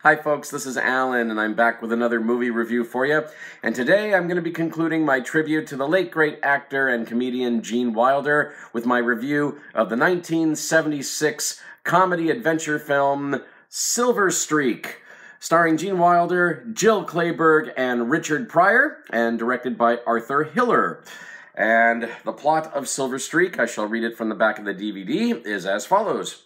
Hi folks, this is Alan, and I'm back with another movie review for you. And today I'm going to be concluding my tribute to the late great actor and comedian Gene Wilder with my review of the 1976 comedy adventure film Silver Streak, starring Gene Wilder, Jill Clayburgh, and Richard Pryor, and directed by Arthur Hiller. And the plot of Silver Streak, I shall read it from the back of the DVD, is as follows.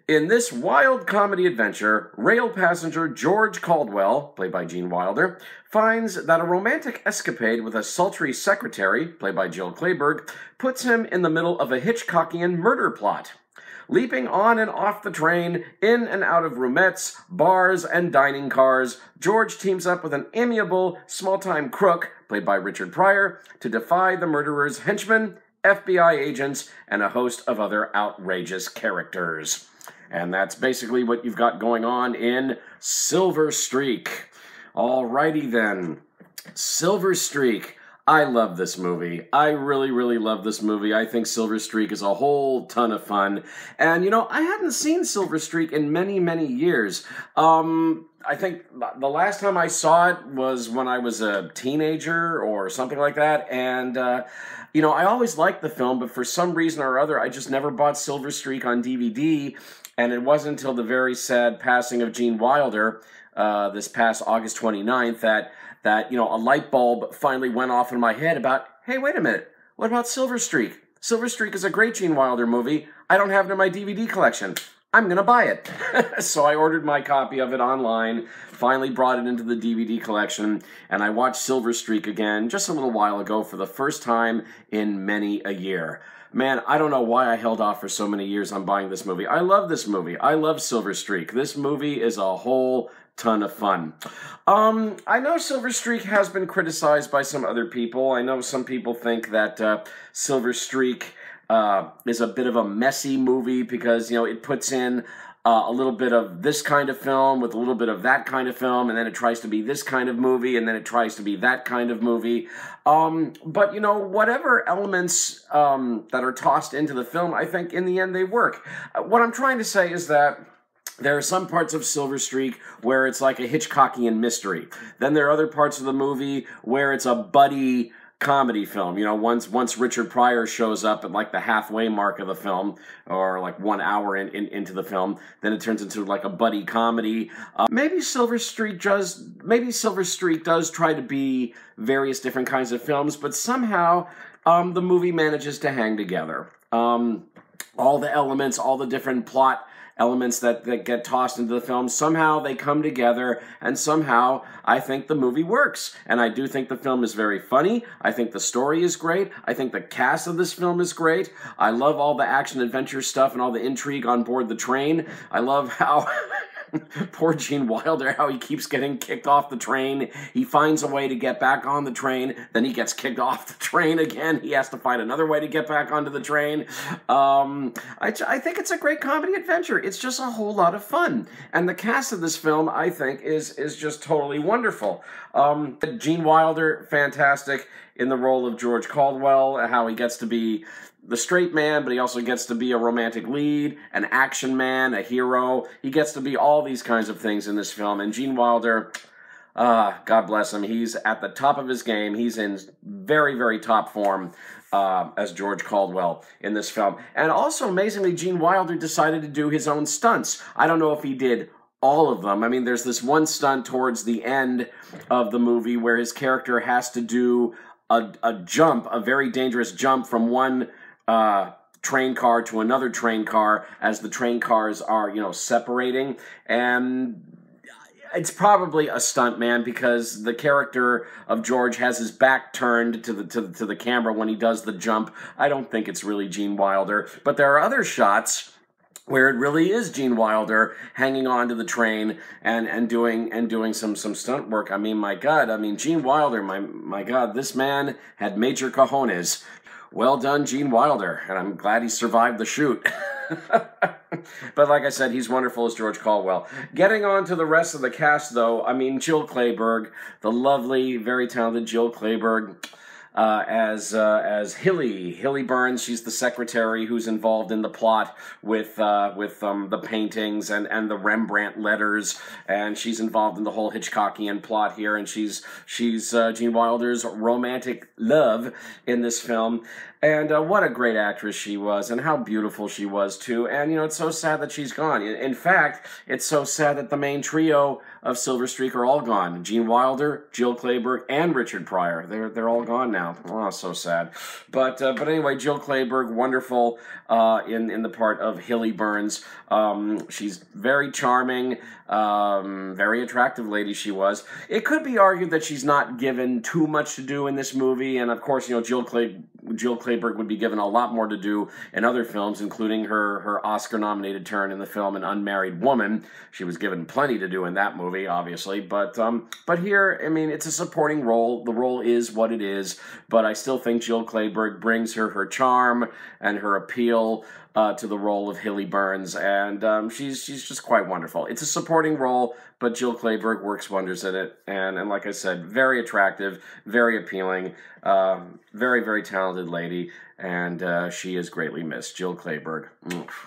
In this wild comedy adventure, rail passenger George Caldwell, played by Gene Wilder, finds that a romantic escapade with a sultry secretary, played by Jill Clayburgh, puts him in the middle of a Hitchcockian murder plot. Leaping on and off the train, in and out of roomettes, bars, and dining cars, George teams up with an amiable, small-time crook, played by Richard Pryor, to defy the murderer's henchmen, FBI agents, and a host of other outrageous characters. And that's basically what you've got going on in Silver Streak. Alrighty then. Silver Streak. I love this movie. I really, really love this movie. I think Silver Streak is a whole ton of fun. And, you know, I hadn't seen Silver Streak in many, many years. I think the last time I saw it was when I was a teenager or something like that. And, you know, I always liked the film, but for some reason or other, I just never bought Silver Streak on DVD. And it wasn't until the very sad passing of Gene Wilder this past August 29th that, you know, a light bulb finally went off in my head about, hey, wait a minute, what about Silver Streak? Silver Streak is a great Gene Wilder movie. I don't have it in my DVD collection. I'm going to buy it. So I ordered my copy of it online, finally brought it into the DVD collection, and I watched Silver Streak again just a little while ago for the first time in many a year. Man, I don't know why I held off for so many years on buying this movie. I love this movie. I love Silver Streak. This movie is a whole ton of fun. I know Silver Streak has been criticized by some other people. I know some people think that Silver Streak is a bit of a messy movie because, you know, it puts in a little bit of this kind of film with a little bit of that kind of film, and then it tries to be this kind of movie, and then it tries to be that kind of movie. But, you know, whatever elements that are tossed into the film, I think in the end they work. What I'm trying to say is that there are some parts of Silver Streak where it's like a Hitchcockian mystery. Then there are other parts of the movie where it's a buddy comedy film. You know, once Richard Pryor shows up at like the halfway mark of the film, or like 1 hour into the film, then it turns into like a buddy comedy. Maybe Silver Streak does try to be various different kinds of films, but somehow the movie manages to hang together. All the elements, all the different plot elements that get tossed into the film, somehow they come together, and somehow I think the movie works. And I do think the film is very funny. I think the story is great. I think the cast of this film is great. I love all the action-adventure stuff and all the intrigue on board the train. I love how poor Gene Wilder, how he keeps getting kicked off the train. He finds a way to get back on the train, then he gets kicked off the train again. He has to find another way to get back onto the train. I think it's a great comedy adventure. It's just a whole lot of fun. And the cast of this film, I think, is just totally wonderful. Gene Wilder, fantastic in the role of George Caldwell, how he gets to be the straight man, but he also gets to be a romantic lead, an action man, a hero. He gets to be all these kinds of things in this film. And Gene Wilder, God bless him, he's at the top of his game. He's in very, very top form as George Caldwell in this film. And also, amazingly, Gene Wilder decided to do his own stunts. I don't know if he did all of them. I mean, there's this one stunt towards the end of the movie where his character has to do a jump, a very dangerous jump from one train car to another train car as the train cars are, you know, separating. And it's probably a stunt man because the character of George has his back turned to the camera when he does the jump. I don't think it's really Gene Wilder, but there are other shots where it really is Gene Wilder hanging on to the train and doing some stunt work. I mean, my God, I mean, Gene Wilder, my God, this man had major cojones. Well done, Gene Wilder, and I'm glad he survived the shoot. But like I said, he's wonderful as George Caldwell. Getting on to the rest of the cast, though, I mean, Jill Clayburgh, the lovely, very talented Jill Clayburgh. as Hilly Burns. She's the secretary who's involved in the plot with the paintings and the Rembrandt letters, and she's involved in the whole Hitchcockian plot here, and she's Gene Wilder's romantic love in this film. And what a great actress she was, and how beautiful she was, too. And, you know, it's so sad that she's gone. In fact, it's so sad that the main trio of Silver Streak are all gone. Gene Wilder, Jill Clayburgh, and Richard Pryor. They're all gone now. Oh, so sad. But anyway, Jill Clayburgh, wonderful in the part of Hilly Burns. She's very charming, very attractive lady she was. It could be argued that she's not given too much to do in this movie, and of course, you know, Jill Clayburgh would be given a lot more to do in other films, including her Oscar-nominated turn in the film An Unmarried Woman. She was given plenty to do in that movie, obviously, but here, I mean, it's a supporting role. The role is what it is, but I still think Jill Clayburgh brings her charm and her appeal to the role of Hilly Burns, and she's just quite wonderful. It's a supporting role, but Jill Clayburgh works wonders in it, and like I said, very attractive, very appealing, very, very talented lady, and she is greatly missed. Jill Clayburgh.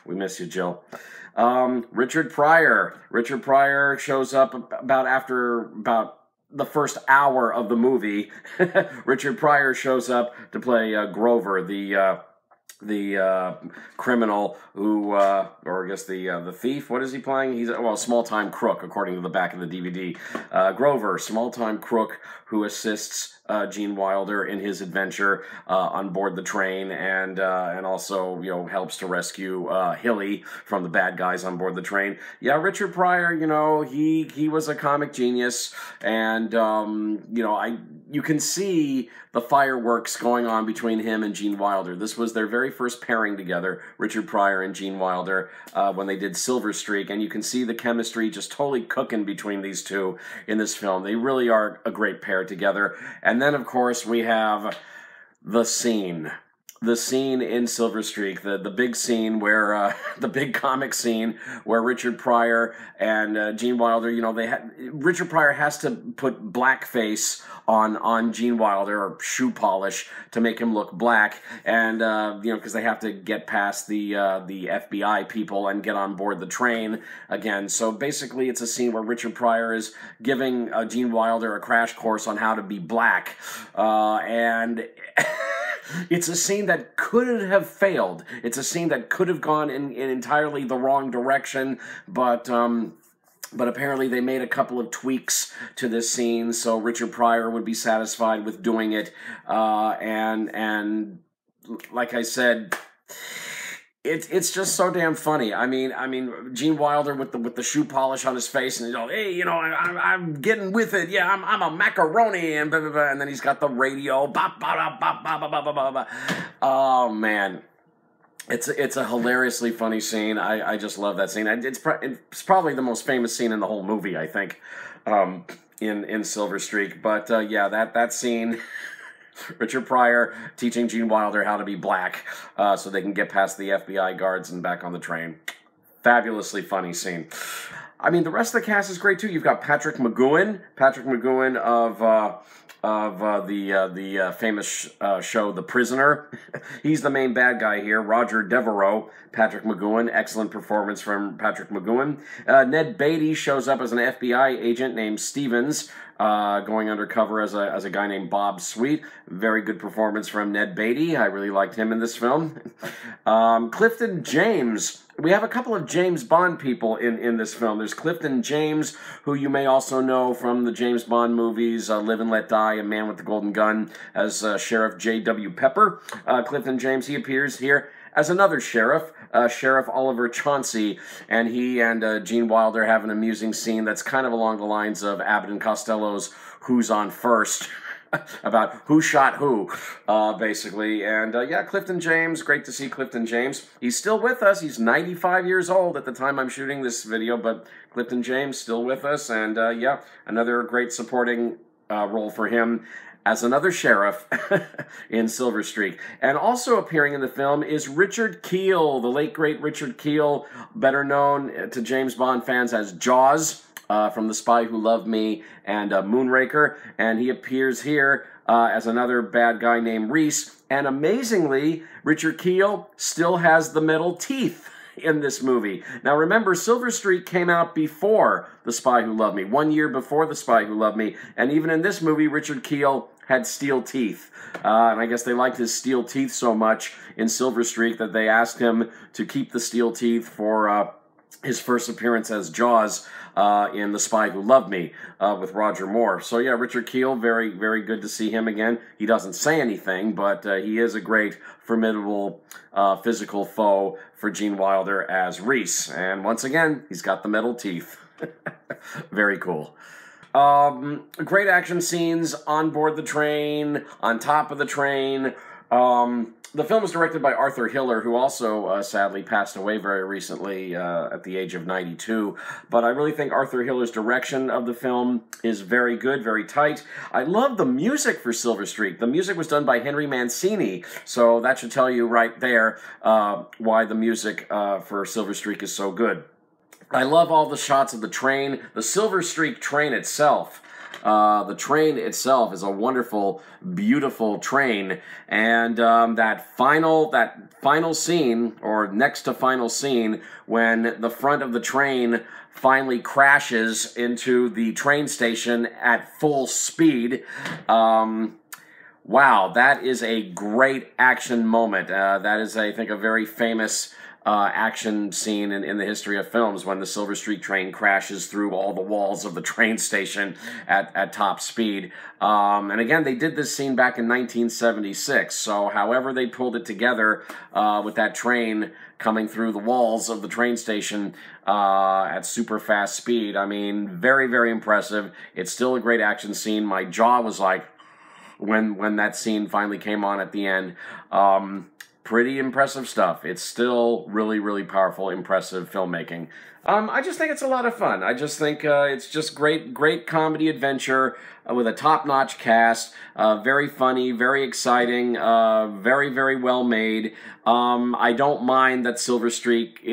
We miss you, Jill. Richard Pryor. Richard Pryor shows up about the first hour of the movie. Richard Pryor shows up to play Grover, the criminal who, or I guess the thief. What is he playing? He's a small-time crook, according to the back of the DVD. Grover, small-time crook who assists Gene Wilder in his adventure on board the train, and also, you know, helps to rescue Hilly from the bad guys on board the train. Yeah, Richard Pryor, you know, he was a comic genius, and you know, you can see the fireworks going on between him and Gene Wilder. This was their very first pairing together, Richard Pryor and Gene Wilder, when they did Silver Streak, and you can see the chemistry just totally cooking between these two in this film. They really are a great pair together. And then, of course, we have the scene. The scene in Silver Streak, the big scene where, the big comic scene where Richard Pryor and Gene Wilder, you know, Richard Pryor has to put blackface on Gene Wilder, or shoe polish, to make him look black, and, you know, because they have to get past the FBI people and get on board the train again. So basically, it's a scene where Richard Pryor is giving Gene Wilder a crash course on how to be black, and it's a scene that could have failed. It's a scene that could have gone in entirely the wrong direction, but apparently they made a couple of tweaks to this scene so Richard Pryor would be satisfied with doing it. And like I said, it's just so damn funny. I mean, Gene Wilder with the shoe polish on his face, and he's all, hey, you know, I'm getting with it. Yeah, I'm a macaroni, and blah, blah, blah. And then he's got the radio. Bah, bah, bah, bah, bah, bah, bah, bah, bah. Oh man, it's a hilariously funny scene. I just love that scene. It's probably the most famous scene in the whole movie, I think, in Silver Streak. But yeah, that scene. Richard Pryor teaching Gene Wilder how to be black so they can get past the FBI guards and back on the train. Fabulously funny scene. I mean, the rest of the cast is great, too. You've got Patrick McGoohan of the famous show The Prisoner. He's the main bad guy here. Roger Devereaux, Patrick McGoohan. Excellent performance from Patrick McGoohan. Ned Beatty shows up as an FBI agent named Stevens, going undercover as a guy named Bob Sweet. Very good performance from Ned Beatty. I really liked him in this film. Clifton James. We have a couple of James Bond people in this film. There's Clifton James, who you may also know from the James Bond movies, Live and Let Die, A Man with the Golden Gun, as Sheriff J.W. Pepper. Clifton James, he appears here as another sheriff, Sheriff Oliver Chauncey, and he and Gene Wilder have an amusing scene that's kind of along the lines of Abbott and Costello's Who's on First, about who shot who, basically. And yeah, Clifton James, great to see Clifton James. He's still with us. He's 95 years old at the time I'm shooting this video, but Clifton James still with us, and yeah, another great supporting role for him as another sheriff in Silver Streak. And also appearing in the film is Richard Kiel, the late, great Richard Kiel, better known to James Bond fans as Jaws. from The Spy Who Loved Me and Moonraker, and he appears here as another bad guy named Reese. And amazingly, Richard Kiel still has the metal teeth in this movie. Now remember, Silver Streak came out before The Spy Who Loved Me, 1 year before The Spy Who Loved Me, and even in this movie, Richard Kiel had steel teeth. And I guess they liked his steel teeth so much in Silver Streak that they asked him to keep the steel teeth for his first appearance as Jaws in The Spy Who Loved Me with Roger Moore. So yeah, Richard Kiel, very, very good to see him again. He doesn't say anything, but he is a great, formidable physical foe for Gene Wilder as Reese. And once again, he's got the metal teeth. Very cool. Great action scenes on board the train, on top of the train. The film was directed by Arthur Hiller, who also sadly passed away very recently at the age of 92. But I really think Arthur Hiller's direction of the film is very good, very tight. I love the music for Silver Streak. The music was done by Henry Mancini, so that should tell you right there why the music for Silver Streak is so good. I love all the shots of the train, the Silver Streak train itself. The train itself is a wonderful, beautiful train, and that final scene, or next to final scene, when the front of the train finally crashes into the train station at full speed. Wow, that is a great action moment. That is, I think, a very famous action scene in the history of films, when the Silver Streak train crashes through all the walls of the train station at top speed. And again, they did this scene back in 1976, so however they pulled it together with that train coming through the walls of the train station at super fast speed, I mean, very, very impressive. It's still a great action scene. My jaw was like, when that scene finally came on at the end. Pretty impressive stuff. It's still really, really powerful, impressive filmmaking. I just think it's a lot of fun. I just think it's just great comedy adventure with a top-notch cast. Very funny, very exciting, very, very well made. I don't mind that Silver Streak,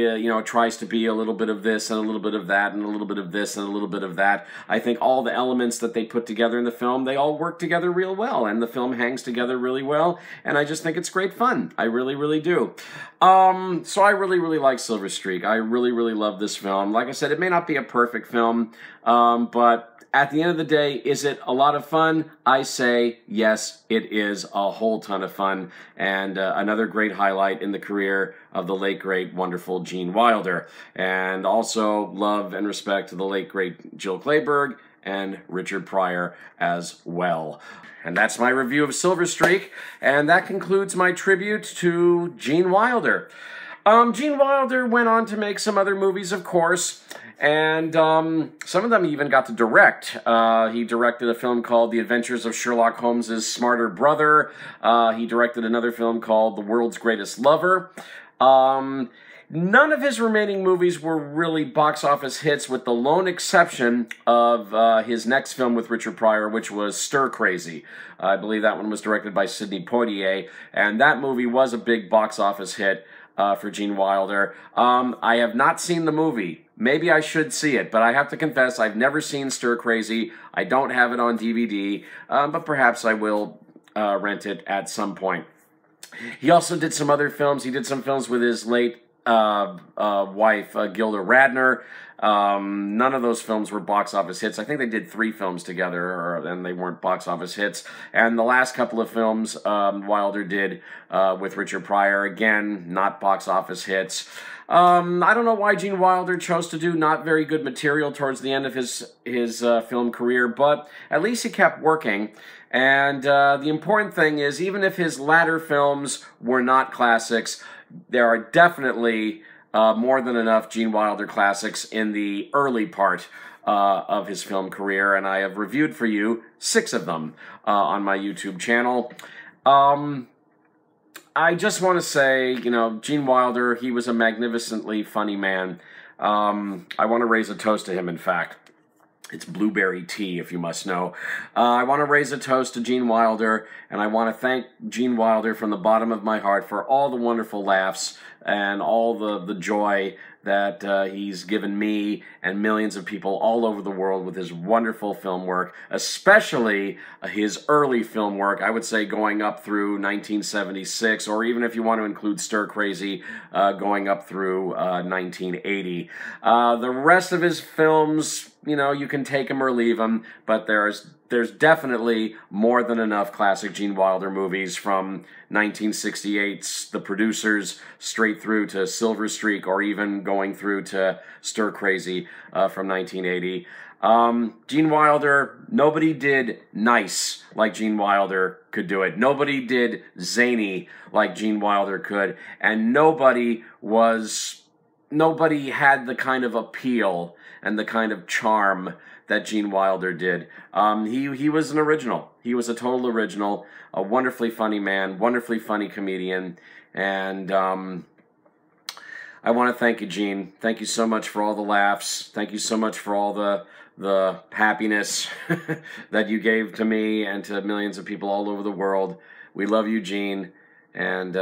tries to be a little bit of this and a little bit of that and a little bit of this and a little bit of that. I think all the elements that they put together in the film, they all work together real well, and the film hangs together really well, and I just think it's great fun. I really, really do. So I really, really like Silver Streak. I really, really love this film. Like I said, it may not be a perfect film, but at the end of the day, is it a lot of fun? I say yes, it is a whole ton of fun, and another great highlight in the career of the late, great, wonderful Gene Wilder. And also love and respect to the late, great Jill Clayburgh and Richard Pryor as well. And that's my review of Silver Streak, and that concludes my tribute to Gene Wilder. Gene Wilder went on to make some other movies, of course, and some of them he even got to direct. He directed a film called The Adventures of Sherlock Holmes' Smarter Brother. He directed another film called The World's Greatest Lover. None of his remaining movies were really box office hits, with the lone exception of his next film with Richard Pryor, which was Stir Crazy. I believe that one was directed by Sidney Poitier, and that movie was a big box office hit for Gene Wilder. I have not seen the movie. Maybe I should see it, but I have to confess I've never seen Stir Crazy. I don't have it on DVD, but perhaps I will rent it at some point. He also did some other films. He did some films with his late wife, Gilda Radner. None of those films were box office hits. I think they did 3 films together, and they weren't box office hits. And the last couple of films Wilder did with Richard Pryor, again, not box office hits. I don't know why Gene Wilder chose to do not very good material towards the end of his film career, but at least he kept working. And the important thing is, even if his latter films were not classics, there are definitely more than enough Gene Wilder classics in the early part of his film career, and I have reviewed for you 6 of them on my YouTube channel. I just want to say, Gene Wilder, he was a magnificently funny man. I want to raise a toast to him, in fact. It's blueberry tea, if you must know. I want to raise a toast to Gene Wilder, and I want to thank Gene Wilder from the bottom of my heart for all the wonderful laughs and all the joy that he's given me and millions of people all over the world with his wonderful film work, especially his early film work, I would say going up through 1976, or even if you want to include Stir Crazy, going up through 1980. The rest of his films, you know, you can take them or leave them, but there's definitely more than enough classic Gene Wilder movies from 1968's The Producers straight through to Silver Streak, or even going through to Stir Crazy from 1980. Gene Wilder, nobody did nice like Gene Wilder could do it. Nobody did zany like Gene Wilder could, and nobody had the kind of appeal and the kind of charm that Gene Wilder did. He was an original. He was a total original, a wonderfully funny man, wonderfully funny comedian, and I want to thank you, Gene. Thank you so much for all the laughs. Thank you so much for all the happiness that you gave to me and to millions of people all over the world. We love you, Gene, and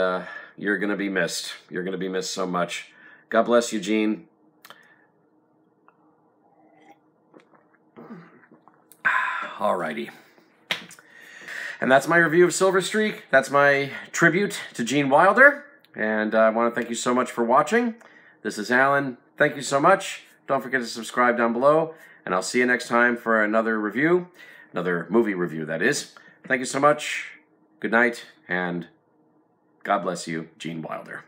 you're going to be missed. You're going to be missed so much. God bless you, Gene. Alrighty. And that's my review of Silver Streak. That's my tribute to Gene Wilder. And I want to thank you so much for watching. This is Alan. Thank you so much. Don't forget to subscribe down below. And I'll see you next time for another review. Another movie review, that is. Thank you so much. Good night. And God bless you, Gene Wilder.